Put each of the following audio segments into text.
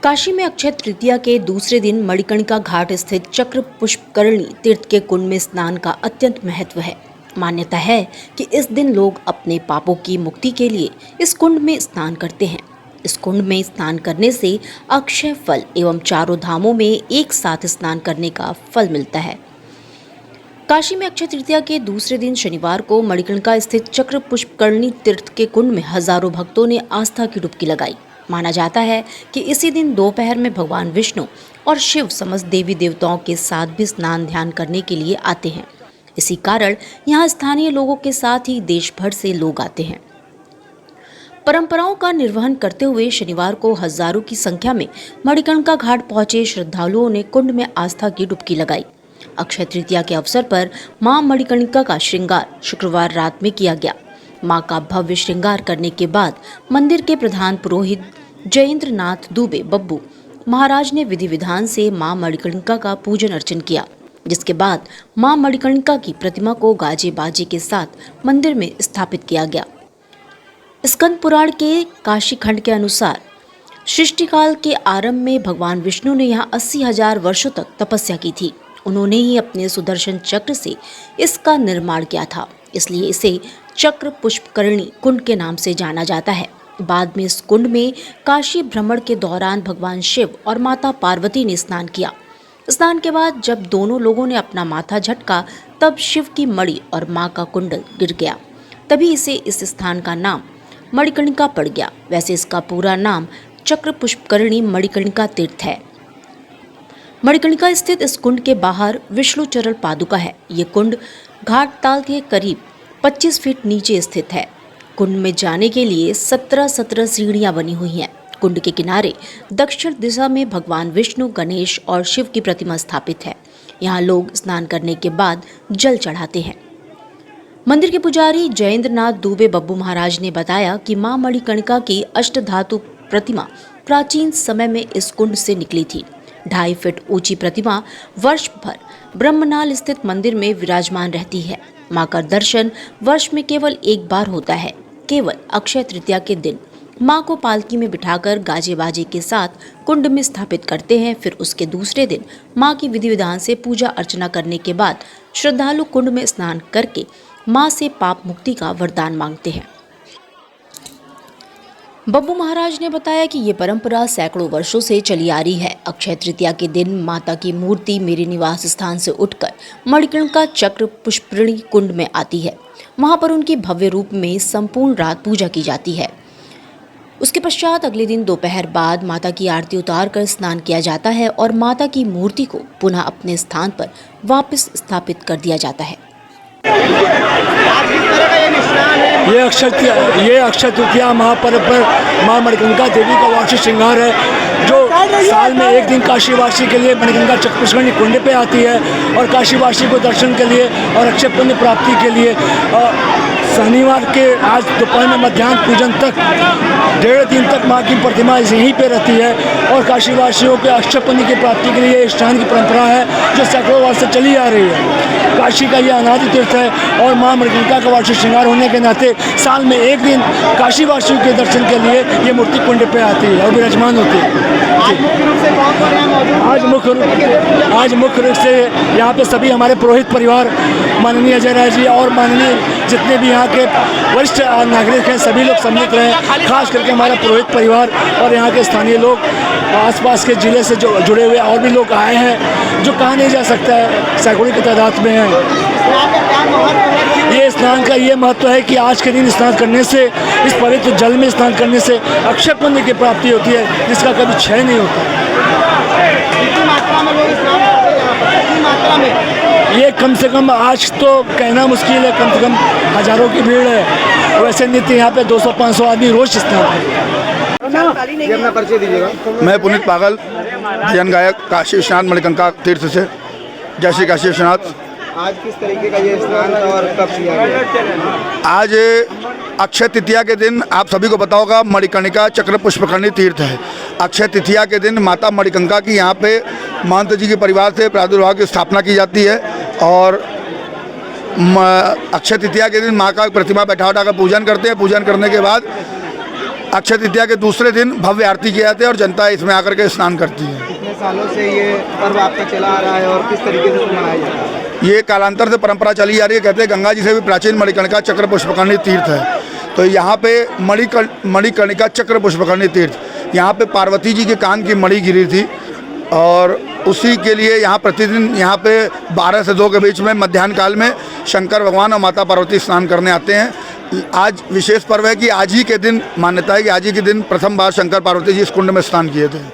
काशी में अक्षय तृतीया के दूसरे दिन मणिकर्णिका घाट स्थित चक्र पुष्करणी तीर्थ के कुंड में स्नान का अत्यंत महत्व है। मान्यता है कि इस दिन लोग अपने पापों की मुक्ति के लिए इस कुंड में स्नान करते हैं। इस कुंड में स्नान करने से अक्षय फल एवं चारों धामों में एक साथ स्नान करने का फल मिलता है। काशी में अक्षय तृतीया के दूसरे दिन शनिवार को मणिकर्णिका स्थित चक्र पुष्करणी तीर्थ के कुंड में हजारों भक्तों ने आस्था की डुबकी लगाई। माना जाता है कि इसी दिन दोपहर में भगवान विष्णु और शिव समस्त देवी देवताओं के साथ भी स्नान ध्यान करने के लिए आते हैं। इसी कारण यहाँ स्थानीय लोगों के साथ ही देश भर से लोग आते हैं। परंपराओं का निर्वहन करते हुए शनिवार को हजारों की संख्या में मणिकर्णिका घाट पहुंचे श्रद्धालुओं ने कुंड में आस्था की डुबकी लगाई। अक्षय तृतीया के अवसर पर मां मणिकर्णिका का श्रृंगार शुक्रवार रात में किया गया। मां का भव्य श्रृंगार करने के बाद मंदिर के प्रधान पुरोहित जयेंद्र नाथ दुबे बब्बू महाराज ने विधि विधान से मां मणिकर्णिका का पूजन अर्चन किया, जिसके बाद मां मणिकर्णिका की प्रतिमा को गाजे बाजे के साथ मंदिर में स्थापित किया गया। स्कंद पुराण के काशी खंड के अनुसार सृष्टिकाल के आरंभ में भगवान विष्णु ने यहाँ 80,000 वर्षों तक तपस्या की थी। उन्होंने ही अपने सुदर्शन चक्र से इसका निर्माण किया था, इसलिए इसे चक्र पुष्करणी कुंड के नाम से जाना जाता है। बाद में इस कुंड में काशी भ्रमण के दौरान भगवान शिव और माता पार्वती ने स्नान किया। स्नान के बाद जब दोनों लोगों ने अपना माथा झटका, तब शिव की मणि और मां का कुंडल गिर गया। तभी इसे इस स्थान का नाम मणिकर्णिका पड़ गया। वैसे इसका पूरा नाम चक्र पुष्करणी मणिकर्णिका तीर्थ है। मणिकर्णिका स्थित इस कुंड के बाहर विष्णु चरण पादुका है। ये कुंड घाट ताल के करीब 25 फीट नीचे स्थित है। कुंड में जाने के लिए 17 सीढ़ियां बनी हुई हैं। कुंड के किनारे दक्षिण दिशा में भगवान विष्णु, गणेश और शिव की प्रतिमा स्थापित है। यहाँ लोग स्नान करने के बाद जल चढ़ाते हैं। मंदिर के पुजारी जयेंद्र नाथ दुबे बब्बू महाराज ने बताया कि मां मणिकर्णिका की अष्टधातु प्रतिमा प्राचीन समय में इस कुंड से निकली थी। 2.5 फीट ऊंची प्रतिमा वर्ष भर ब्रह्मनाल स्थित मंदिर में विराजमान रहती है। मां का दर्शन वर्ष में केवल एक बार होता है। केवल अक्षय तृतीया के दिन मां को पालकी में बिठाकर गाजे बाजे के साथ कुंड में स्थापित करते हैं। फिर उसके दूसरे दिन मां की विधि विधान से पूजा अर्चना करने के बाद श्रद्धालु कुंड में स्नान करके मां से पाप मुक्ति का वरदान मांगते हैं। बब्बू महाराज ने बताया कि ये परंपरा सैकड़ों वर्षों से चली आ रही है। अक्षय तृतीया के दिन माता की मूर्ति मेरे निवास स्थान से उठकर मणिकर्णिका चक्र पुष्करणी कुंड में आती है। वहां पर उनकी भव्य रूप में संपूर्ण रात पूजा की जाती है। उसके पश्चात अगले दिन दोपहर बाद माता की आरती उतार कर स्नान किया जाता है और माता की मूर्ति को पुनः अपने स्थान पर वापस स्थापित कर दिया जाता है। ये अक्षय तृतीया महापर्व पर मां मणिकर्णिका देवी का वार्षिक श्रृंगार है, जो साल में एक दिन काशीवासी के लिए मणिकर्णिका चक्र पुष्करणी कुंड पे आती है और काशीवासी को दर्शन के लिए और अक्षय पुण्य प्राप्ति के लिए शनिवार के आज दोपहर में मध्याह्न पूजन तक 1.5 दिन तक मां की प्रतिमा यहीं पे रहती है और काशीवासियों के अक्षय पुण्य की प्राप्ति के लिए स्नान की परंपरा है, जो सैकड़ों वर्ष से चली आ रही है। काशी का यह अनादि तीर्थ है और मां मणिकर्णिका का वार्षिक श्रृंगार होने के नाते साल में एक दिन काशीवासियों के दर्शन के लिए ये मूर्ति कुंड पे आती है और विराजमान होती है। आज मुख्य रूप से यहाँ पे सभी हमारे पुरोहित परिवार, माननीय अजय राय जी और माननीय जितने भी यहाँ के वरिष्ठ नागरिक हैं, सभी लोग सम्मिलित रहे। खास करके हमारा पुरोहित परिवार और यहाँ के स्थानीय लोग, आसपास के जिले से जो जुड़े हुए और भी लोग आए हैं, जो कहा नहीं जा सकता है, सैकड़ों की तादाद में हैं। ये स्नान का ये महत्व है कि आज के दिन स्नान करने से, इस पवित्र जल में स्नान करने से अक्षय पुण्य की प्राप्ति होती है, जिसका कभी क्षय नहीं होता। ये कम से कम, आज तो कहना मुश्किल है, कम से कम हजारों की भीड़ है। वैसे नित्य यहाँ पे 200-500 आदमी रोज स्नान करते हैं। परिचय दीजिएगा। मैं पुनीत पागल, भजन गायक, काशी विश्वनाथ मणिकर्णिका तीर्थ से। जय श्री काशी विश्वनाथ। आज किस तरीके का ये स्नान और कब किया गया? आज अक्षय तृतीया के दिन आप सभी को पता होगा मणिकर्णिका चक्र पुष्करणी तीर्थ है। अक्षय तृतीया के दिन माता मणिकर्णिका की यहाँ पे महंत जी के परिवार से प्रादुर्भाव की स्थापना की जाती है और अक्षय तृतीया के दिन माँ का प्रतिमा बैठा कर पूजन करते हैं। पूजन करने के बाद अक्षय तृतीया के दूसरे दिन भव्य आरती किए जाते हैं और जनता इसमें आकर के स्नान करती है। कितने सालों से ये पर्व आपका चला आ रहा है और किस तरीके से मनाया जाता है? ये कालांतर से परंपरा चली आ रही है। कहते हैं गंगा जी से भी प्राचीन मणिकर्णिका चक्र पुष्पकर्णी तीर्थ है। तो यहाँ पे मणिकर्णिका चक्र पुष्पकर्णी तीर्थ, यहाँ पे पार्वती जी के कान की मणि गिरी थी और उसी के लिए यहाँ प्रतिदिन यहाँ पे 12 से 2 के बीच में मध्याह्न काल में शंकर भगवान और माता पार्वती स्नान करने आते हैं। आज विशेष पर्व है कि आज ही के दिन मान्यता है कि आज ही के दिन प्रथम बार शंकर पार्वती जी इस कुंड में स्नान किए थे।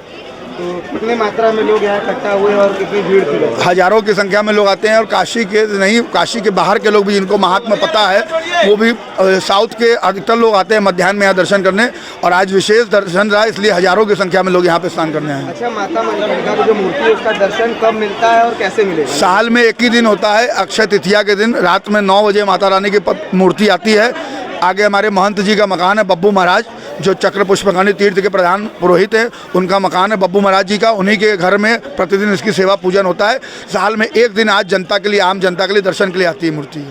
तो कितने मात्रा में लोग यहाँ इकट्ठा हुए और कितनी भीड़ थी? हजारों की संख्या में लोग आते हैं और काशी के नहीं, काशी के बाहर के लोग भी जिनको महात्मा पता है वो भी साउथ के अधिकतर लोग आते हैं मध्याह्न में यहाँ दर्शन करने। और आज विशेष दर्शन रहा इसलिए हजारों की संख्या में लोग यहाँ पे स्नान करने आए। अच्छा, माता मणिकर्णिका की जो मूर्ति है उसका दर्शन कब मिलता है और कैसे मिलेगा? साल में एक ही दिन होता है, अक्षय तृतीया के दिन रात में 9 बजे माता रानी की मूर्ति आती है। आगे हमारे महंत जी का मकान है, बब्बू महाराज जो चक्र पुष्पकर्णी तीर्थ के प्रधान पुरोहित हैं, उनका मकान है बब्बू महाराज जी का। उन्हीं के घर में प्रतिदिन इसकी सेवा पूजन होता है। साल में एक दिन आज जनता के लिए, आम जनता के लिए दर्शन के लिए आती है मूर्ति।